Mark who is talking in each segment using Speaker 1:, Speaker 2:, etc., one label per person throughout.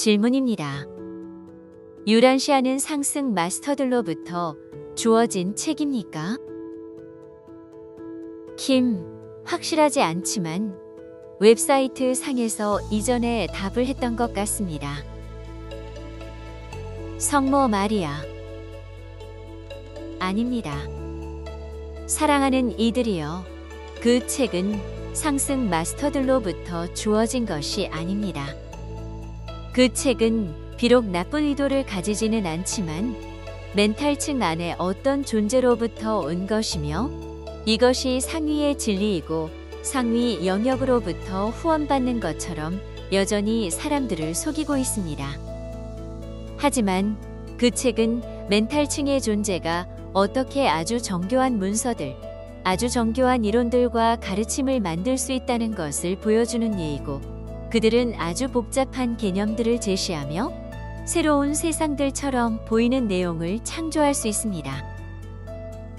Speaker 1: 질문입니다. 유란시아는 상승 마스터들로부터 주어진 책입니까? 킴, 확실하지 않지만 웹사이트 상에서 이전에 답을 했던 것 같습니다. 성모 마리아. 아닙니다. 사랑하는 이들이여, 그 책은 상승 마스터들로부터 주어진 것이 아닙니다. 그 책은 비록 나쁜 의도를 가지지는 않지만 멘탈층 안에 어떤 존재로부터 온 것이며 이것이 상위의 진리이고 상위 영역으로부터 후원받는 것처럼 여전히 사람들을 속이고 있습니다. 하지만 그 책은 멘탈층의 존재가 어떻게 아주 정교한 문서들, 아주 정교한 이론들과 가르침을 만들 수 있다는 것을 보여주는 예이고, 그들은 아주 복잡한 개념들을 제시하며 새로운 세상들처럼 보이는 내용을 창조할 수 있습니다.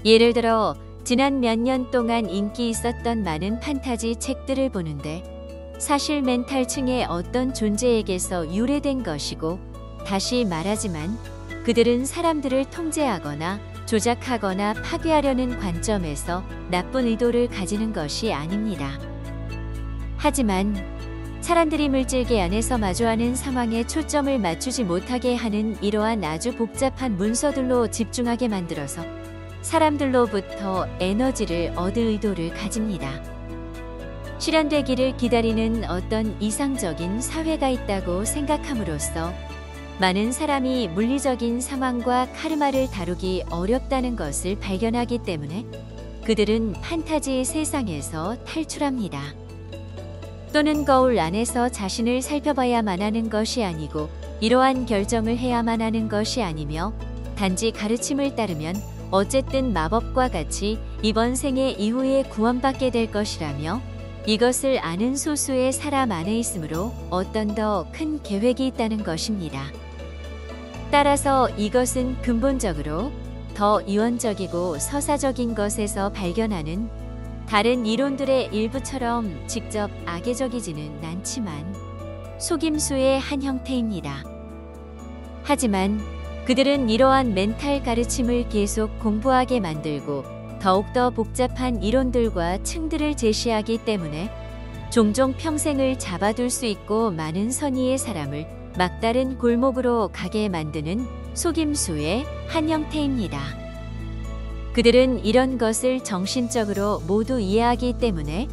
Speaker 1: 예를 들어 지난 몇 년 동안 인기 있었던 많은 판타지 책들을 보는데 사실 멘탈층의 어떤 존재에게서 유래된 것이고, 다시 말하지만 그들은 사람들을 통제하거나 조작하거나 파괴하려는 관점에서 나쁜 의도를 가지는 것이 아닙니다. 하지만 사람들이 물질계 안에서 마주하는 상황에 초점을 맞추지 못하게 하는 이러한 아주 복잡한 문서들로 집중하게 만들어서 사람들로부터 에너지를 얻을 의도를 가집니다. 실현되기를 기다리는 어떤 이상적인 사회가 있다고 생각함으로써 많은 사람이 물리적인 상황과 카르마를 다루기 어렵다는 것을 발견하기 때문에 그들은 판타지 세상에서 탈출합니다. 또는 거울 안에서 자신을 살펴봐야만 하는 것이 아니고 이러한 결정을 해야만 하는 것이 아니며 단지 가르침을 따르면 어쨌든 마법과 같이 이번 생에 이후에 구원받게 될 것이라며 이것을 아는 소수의 사람 안에 있으므로 어떤 더 큰 계획이 있다는 것입니다. 따라서 이것은 근본적으로 더 이원적이고 서사적인 것에서 발견하는 다른 이론들의 일부처럼 직접 악의적이지는 않지만 속임수의 한 형태입니다. 하지만 그들은 이러한 멘탈 가르침을 계속 공부하게 만들고 더욱더 복잡한 이론들과 층들을 제시하기 때문에 종종 평생을 잡아둘 수 있고 많은 선의의 사람을 막다른 골목으로 가게 만드는 속임수의 한 형태입니다. 그들은 이런 것을 정신적으로 모두 이해하기 때문에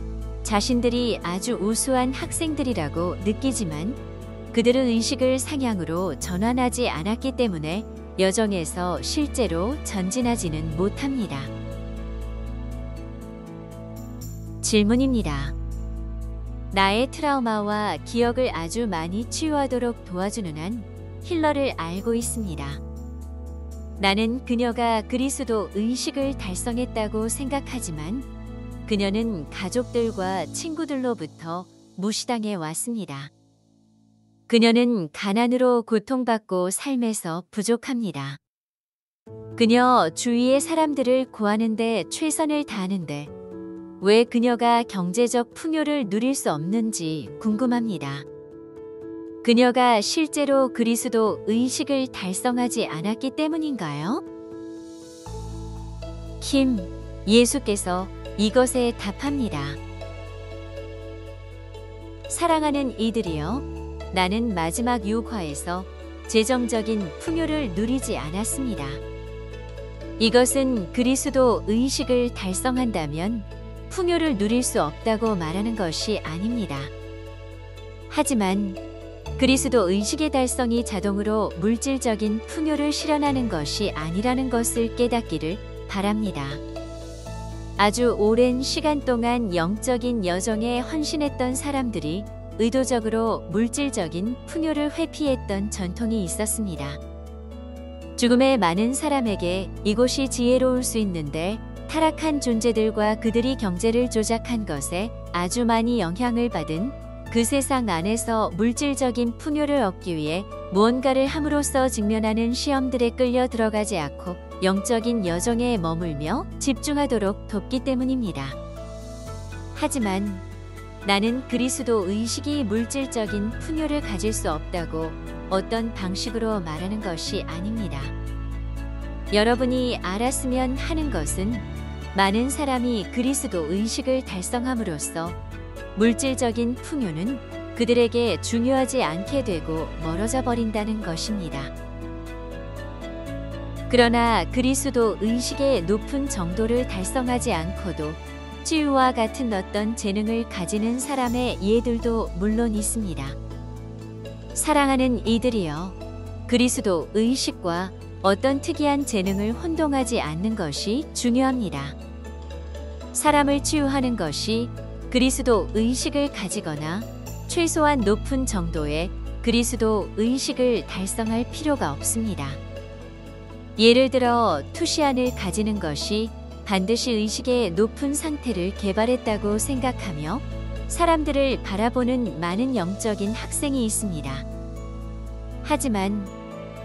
Speaker 1: 자신들이 아주 우수한 학생들이라고 느끼지만 그들은 의식을 상향으로 전환하지 않았기 때문에 여정에서 실제로 전진하지는 못합니다. 질문입니다. 나의 트라우마와 기억을 아주 많이 치유하도록 도와주는 한 힐러를 알고 있습니다. 나는 그녀가 그리스도 의식을 달성했다고 생각하지만 그녀는 가족들과 친구들로부터 무시당해 왔습니다. 그녀는 가난으로 고통받고 삶에서 부족합니다. 그녀 주위의 사람들을 구하는데 최선을 다하는데 왜 그녀가 경제적 풍요를 누릴 수 없는지 궁금합니다. 그녀가 실제로 그리스도 의식을 달성하지 않았기 때문인가요? 킴, 예수께서 이것에 답합니다. 사랑하는 이들이여, 나는 마지막 유화에서 재정적인 풍요를 누리지 않았습니다. 이것은 그리스도 의식을 달성한다면 풍요를 누릴 수 없다고 말하는 것이 아닙니다. 하지만 그리스도 의식의 달성이 자동으로 물질적인 풍요를 실현하는 것이 아니라는 것을 깨닫기를 바랍니다. 아주 오랜 시간 동안 영적인 여정에 헌신했던 사람들이 의도적으로 물질적인 풍요를 회피했던 전통이 있었습니다. 죽음의 많은 사람에게 이곳이 지혜로울 수 있는데 타락한 존재들과 그들이 경제를 조작한 것에 아주 많이 영향을 받은 그 세상 안에서 물질적인 풍요를 얻기 위해 무언가를 함으로써 직면하는 시험들에 끌려 들어가지 않고 영적인 여정에 머물며 집중하도록 돕기 때문입니다. 하지만 나는 그리스도 의식이 물질적인 풍요를 가질 수 없다고 어떤 방식으로 말하는 것이 아닙니다. 여러분이 알았으면 하는 것은 많은 사람이 그리스도 의식을 달성함으로써 물질적인 풍요는 그들에게 중요하지 않게 되고 멀어져 버린다는 것입니다. 그러나 그리스도 의식의 높은 정도를 달성하지 않고도 치유와 같은 어떤 재능을 가지는 사람의 예들도 물론 있습니다. 사랑하는 이들이여, 그리스도 의식과 어떤 특이한 재능을 혼동하지 않는 것이 중요합니다. 사람을 치유하는 것이 그리스도 의식을 가지거나 최소한 높은 정도의 그리스도 의식을 달성할 필요가 없습니다. 예를 들어 투시안을 가지는 것이 반드시 의식의 높은 상태를 개발했다고 생각하며 사람들을 바라보는 많은 영적인 학생이 있습니다. 하지만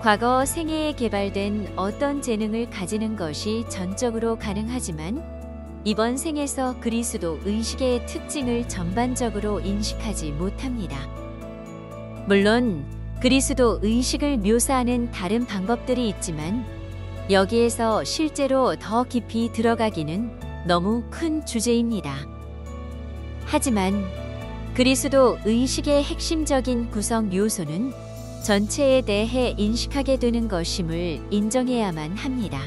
Speaker 1: 과거 생애에 개발된 어떤 재능을 가지는 것이 전적으로 가능하지만 이번 생에서 그리스도 의식의 특징을 전반적으로 인식하지 못합니다. 물론 그리스도 의식을 묘사하는 다른 방법들이 있지만 여기에서 실제로 더 깊이 들어가기는 너무 큰 주제입니다. 하지만 그리스도 의식의 핵심적인 구성 요소는 전체에 대해 인식하게 되는 것임을 인정해야만 합니다.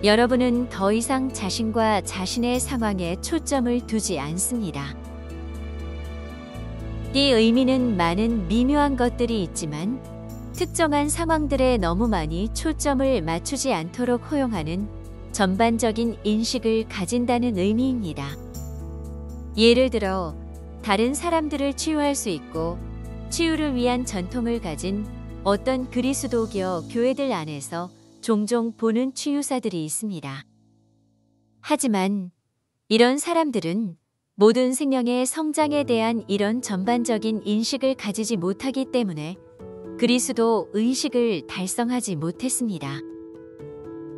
Speaker 1: 여러분은 더 이상 자신과 자신의 상황에 초점을 두지 않습니다. 이 의미는 많은 미묘한 것들이 있지만 특정한 상황들에 너무 많이 초점을 맞추지 않도록 허용하는 전반적인 인식을 가진다는 의미입니다. 예를 들어 다른 사람들을 치유할 수 있고 치유를 위한 전통을 가진 어떤 그리스도교 교회들 안에서 종종 보는 치유사들이 있습니다. 하지만 이런 사람들은 모든 생명의 성장에 대한 이런 전반적인 인식을 가지지 못하기 때문에 그리스도 의식을 달성하지 못했습니다.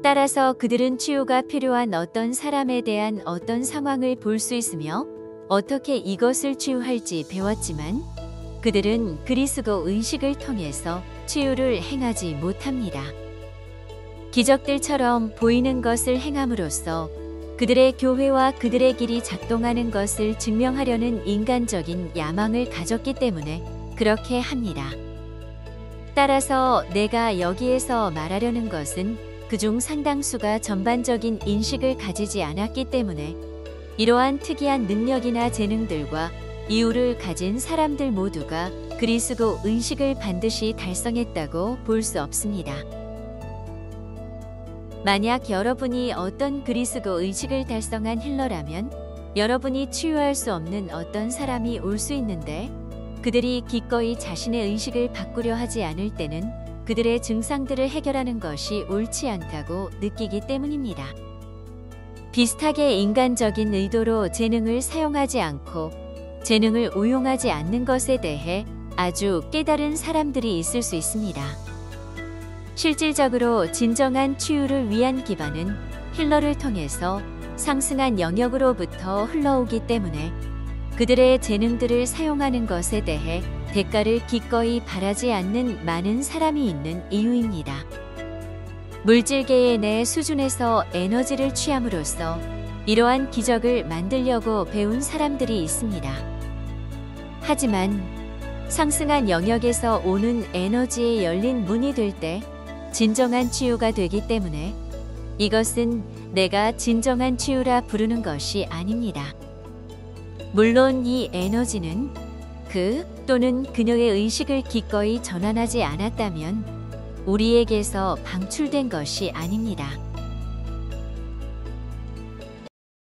Speaker 1: 따라서 그들은 치유가 필요한 어떤 사람에 대한 어떤 상황을 볼 수 있으며 어떻게 이것을 치유할지 배웠지만 그들은 그리스도 의식을 통해서 치유를 행하지 못합니다. 기적들처럼 보이는 것을 행함으로써 그들의 교회와 그들의 길이 작동하는 것을 증명하려는 인간적인 야망을 가졌기 때문에 그렇게 합니다. 따라서 내가 여기에서 말하려는 것은 그중 상당수가 전반적인 인식을 가지지 않았기 때문에 이러한 특이한 능력이나 재능들과 이유를 가진 사람들 모두가 그리스도 의식을 반드시 달성했다고 볼 수 없습니다. 만약 여러분이 어떤 그리스도 의식을 달성한 힐러라면 여러분이 치유할 수 없는 어떤 사람이 올 수 있는데 그들이 기꺼이 자신의 의식을 바꾸려 하지 않을 때는 그들의 증상들을 해결하는 것이 옳지 않다고 느끼기 때문입니다. 비슷하게 인간적인 의도로 재능을 사용하지 않고 재능을 오용하지 않는 것에 대해 아주 깨달은 사람들이 있을 수 있습니다. 실질적으로 진정한 치유를 위한 기반은 힐러를 통해서 상승한 영역으로부터 흘러오기 때문에 그들의 재능들을 사용하는 것에 대해 대가를 기꺼이 바라지 않는 많은 사람이 있는 이유입니다. 물질계의 내 수준에서 에너지를 취함으로써 이러한 기적을 만들려고 배운 사람들이 있습니다. 하지만 상승한 영역에서 오는 에너지에 열린 문이 될 때 진정한 치유가 되기 때문에 이것은 내가 진정한 치유라 부르는 것이 아닙니다. 물론 이 에너지는 그 또는 그녀의 의식을 기꺼이 전환하지 않았다면 우리에게서 방출된 것이 아닙니다.